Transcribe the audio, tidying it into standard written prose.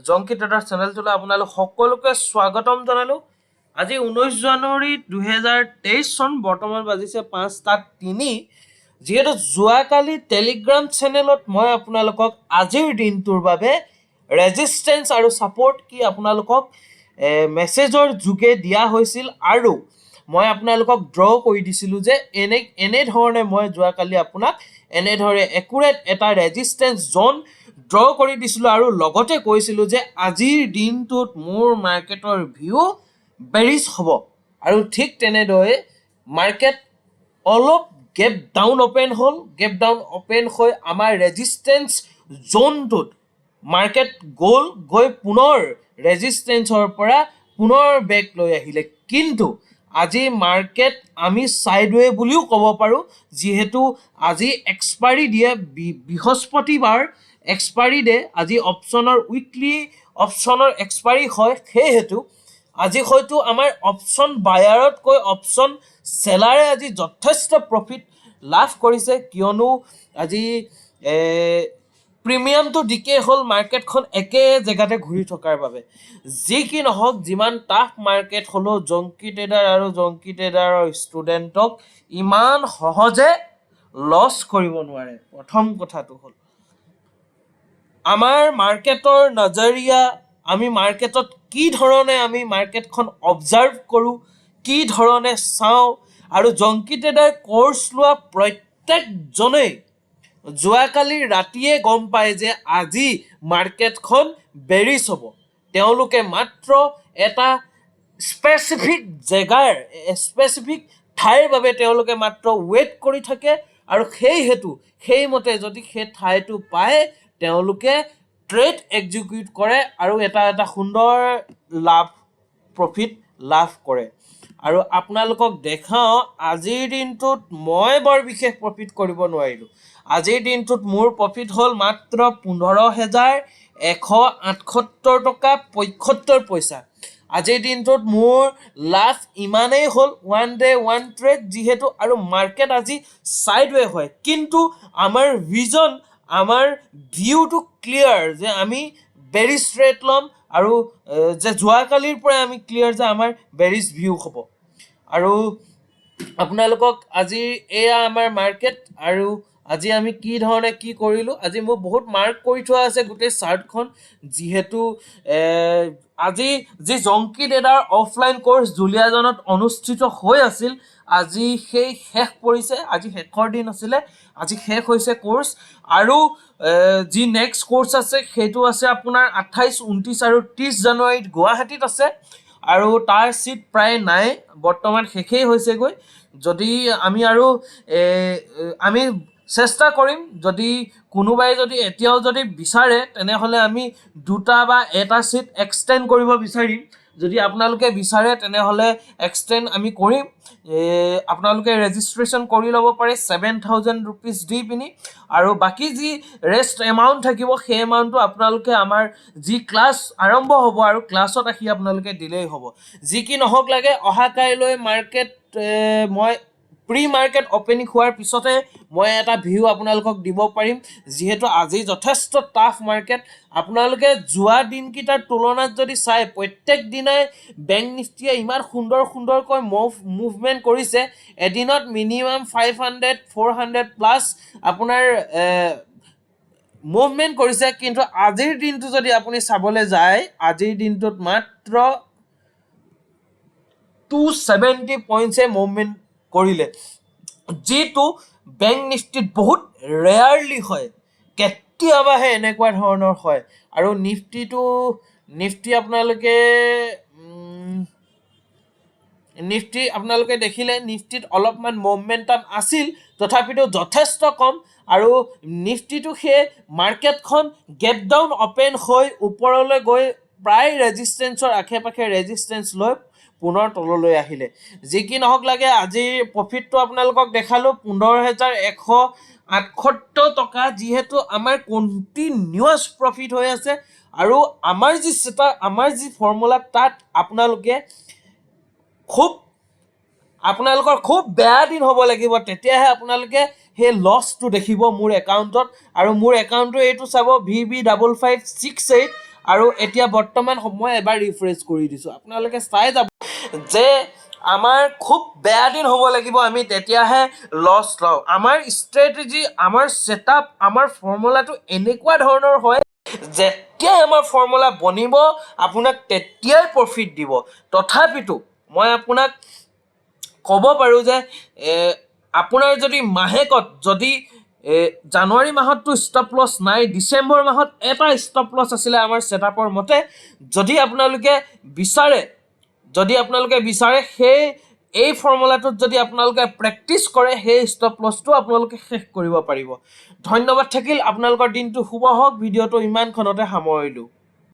জংকি trader চেনেলটোলৈ আপোনালোক সকলোকে স্বাগতম জনালো। আজি 19 জানুৱাৰী 2023 চন, বৰ্তমান বাজিছে 5:03। যিহেতু যোৱাকালি টেলিগ্ৰাম চেনেলত মই আপোনালোকক আজিৰ দিনটোৰ বাবে ৰেজিষ্টেন্স আৰু ছাপোৰ্ট কি আপোনালোকক মেছেজৰ যোগে দিয়া হৈছিল, আৰু মই আপোনালোকক ড্ৰ কৰি দিছিলোঁ যে এনেধৰণে মই যোৱাকালি আপোনাক এনেধৰণে একুৰেট এটা ৰেজিষ্টেন্স জোন ড্ৰ কৰি দিছিলোঁ, আৰু লগতে কৈছিলোঁ যে আজিৰ দিনটোত মোৰ মাৰ্কেটৰ ভিউ বেৰিছ হ'ব। আৰু ঠিক তেনেদৰে মাৰ্কেট অলপ গেপ ডাউন অপেন হ'ল। গেপ ডাউন অপেন হৈ আমাৰ ৰেজিষ্টেন্স জোনটোত মাৰ্কেট গৈ পুনৰ ৰেজিষ্টেন্সৰ পৰা পুনৰ বেক লৈ আহিলে। কিন্তু আজি মাৰ্কেট আমি সাইডৱে বুলিও ক'ব পাৰোঁ, যিহেতু আজি এক্সপাইৰী দিয়ে, বৃহস্পতিবাৰ এক্সপাইৰী ডে। আজি অপশ্যনৰ উইকলি অপশ্যনৰ এক্সপাইৰী হয়, সেয়েহেতু আজি হয়তো আমাৰ অপশ্যন বায়াৰতকৈ অপশ্যন চেলাৰে আজি যথেষ্ট প্ৰফিট লাভ কৰিছে, কিয়নো আজি প্ৰিমিয়ামটো ডিকে হ'ল মাৰ্কেটখন একে জেগাতে ঘূৰি থকাৰ বাবে। যি কি নহওক, যিমান টাফ মাৰ্কেট হ'লেও জংকি ট্ৰেডাৰ আৰু জংকি ট্ৰেডাৰৰ ষ্টুডেণ্টক ইমান সহজে লছ কৰিব নোৱাৰে। প্ৰথম কথাটো হ'ল আমাৰ মাৰ্কেটৰ নজৰিয়া, আমি মাৰ্কেটত কি ধৰণে আমি মাৰ্কেটখন অবজাৰ্ভ কৰোঁ, কি ধৰণে চাওঁ, আৰু জংকি ট্ৰেডাৰ কোৰ্চ লোৱা প্ৰত্যেকজনেই যোৱাকালি ৰাতিয়ে গম পায় যে আজি মাৰ্কেটখন বেৰিছ হ'ব। তেওঁলোকে মাত্ৰ এটা স্পেচিফিক জেগাৰ স্পেচিফিক ঠাইৰ বাবে তেওঁলোকে মাত্ৰ ৱেইট কৰি থাকে, আৰু সেইমতে যদি সেই ঠাইটো পায় তেওঁলোকে ট্ৰেড এক্সিকিউট কৰে আৰু এটা সুন্দৰ প্ৰফিট লাভ কৰে। আৰু আপোনালোকক দেখাওঁ, আজিৰ দিনটোত মই বৰ বিশেষ প্ৰফিট কৰিব নোৱাৰিলোঁ। আজিৰ দিনটোত মোৰ প্ৰফিট হ'ল মাত্ৰ 15,178 টকা 75 পইচা। আজিৰ দিনটোত মোৰ লাভ ইমানেই হ'ল, ওৱান ডে ওৱান ট্ৰেড যিহেতু, আৰু মাৰ্কেট আজি সাইডৱে হয়, কিন্তু আমাৰ ভিজন, আমাৰ ভিউটো ক্লিয়াৰ যে আমি বেৰিছ ট্ৰেড ল'ম, আৰু যে যোৱাকালিৰ পৰাই আমি ক্লিয়াৰ যে আমাৰ বেৰিছ ভিউ হ'ব। আৰু আপোনালোকক আজি এয়া আমাৰ মাৰ্কেট, আৰু আজি আমি কি ধৰণে কি কৰিলোঁ, আজি মোৰ বহুত মাৰ্ক কৰি থোৱা আছে গোটেই চাৰ্টখন। যিহেতু আজি যি জংকি ট্ৰেডাৰ অফলাইন কোৰ্চ জুলিয়াজনত অনুষ্ঠিত হৈ আছিল, আজি সেই শেষ পৰিছে। আজি শেষৰ দিন আছিলে, আজি শেষ হৈছে কোৰ্চ। আৰু যি নেক্সট কোৰ্চ আছে সেইটো আছে আপোনাৰ 28, 29 আৰু 30 জানুৱাৰীত গুৱাহাটীত আছে, আৰু তাৰ চিট প্ৰায় নাই, বৰ্তমান শেষেই হৈছেগৈ। যদি আমি চেষ্টা কৰিম, যদি কোনোবাই যদি এতিয়াও যদি বিচাৰে তেনেহ'লে আমি 2টা বা 1টা চিট এক্সটেণ্ড কৰিব বিচাৰিম। যদি আপোনালোকে বিচাৰে তেনেহ'লে এক্সটেণ্ড আমি কৰিম। আপোনালোকে ৰেজিষ্ট্ৰেশ্যন কৰি ল'ব পাৰে 7,000 ৰুপিজ দি পিনি, আৰু বাকী যি ৰেষ্ট এমাউণ্ট থাকিব সেই এমাউণ্টটো আপোনালোকে আমাৰ যি ক্লাছ আৰম্ভ হ'ব আৰু ক্লাছত আহি আপোনালোকে দিলেই হ'ব। যি কি নহওক লাগে, অহা কাইলৈ মাৰ্কেট মই প্ৰি মাৰ্কেট অপেনিং হোৱাৰ পিছতে মই এটা ভিউ আপোনালোকক দিব পাৰিম, যিহেতু আজি যথেষ্ট টাফ মাৰ্কেট। আপোনালোকে যোৱা দিনকেইটাৰ তুলনাত যদি চাই, প্ৰত্যেক দিনাই বেংক নিফটিয়ে ইমান সুন্দৰকৈ মুভমেণ্ট কৰিছে। এদিনত মিনিমাম 500, 400 প্লাছ আপোনাৰ মুভমেণ্ট কৰিছে, কিন্তু আজিৰ দিনটো যদি আপুনি চাবলৈ যায়, আজিৰ দিনটোত মাত্ৰ 270 পইণ্টছে মুভমেণ্ট কৰিলে, যিটো বেংক নিফটিত বহুত ৰেয়াৰলি হয়, কেতিয়াবাহে এনেকুৱা ধৰণৰ হয়। আৰু নিফটি আপোনালোকে দেখিলে নিফটিত অলপমান মুভমেণ্টাম আছিল, তথাপিতো যথেষ্ট কম। আৰু নিফটিটো সেই মাৰ্কেটখন গেপ ডাউন অপেন হৈ ওপৰলৈ গৈ প্ৰায় ৰেজিষ্টেন্সৰ আশে-পাশে ৰেজিষ্টেন্স লৈ পুনৰ তললৈ আহিলে। যি কি নহওক লাগে, আজিৰ প্ৰফিটটো আপোনালোকক দেখালোঁ 15,178 টকা, যিহেতু আমাৰ কণ্টিনিউৱাছ প্ৰফিট হৈ আছে। আৰু আমাৰ যি ফৰ্মুলা, তাত আপোনালোকৰ খুব বেয়া দিন হ'ব লাগিব, তেতিয়াহে আপোনালোকে সেই লছটো দেখিব মোৰ একাউণ্টত। আৰু মোৰ একাউণ্টটো এইটো চাব, VB5568, আৰু এতিয়া বৰ্তমান সময় এবাৰ ৰিফ্ৰেছ কৰি দিছোঁ আপোনালোকে চাই যাব যে আমাৰ খুব বেয়া দিন হ'ব লাগিব আমি তেতিয়াহে লছ লওঁ আমাৰ ষ্ট্ৰেটেজি আমাৰ ছেটআপ আমাৰ ফৰ্মুলাটো এনেকুৱা ধৰণৰ হয় যেতিয়াই আমাৰ ফৰ্মুলা বনিব আপোনাক তেতিয়াই প্ৰফিট দিব তথাপিতো মই আপোনাক ক'ব পাৰোঁ যে আপোনাৰ যদি মাহেকত যদি জানুৱাৰী মাহততো ষ্টপ লছ নাই ডিচেম্বৰ মাহত এটা ষ্টপ লছ আছিলে আমাৰ ছেটআপৰ মতে যদি আপোনালোকে বিচাৰে সেই এই ফৰ্মুলাটোত যদি আপোনালোকে প্ৰেক্টিচ কৰে সেই ষ্টপ লছটো আপোনালোকে শেষ কৰিব পাৰিব ধন্যবাদ থাকিল আপোনালোকৰ দিনটো শুভ হওক ভিডিঅ'টো ইমানখনতে সামৰিলোঁ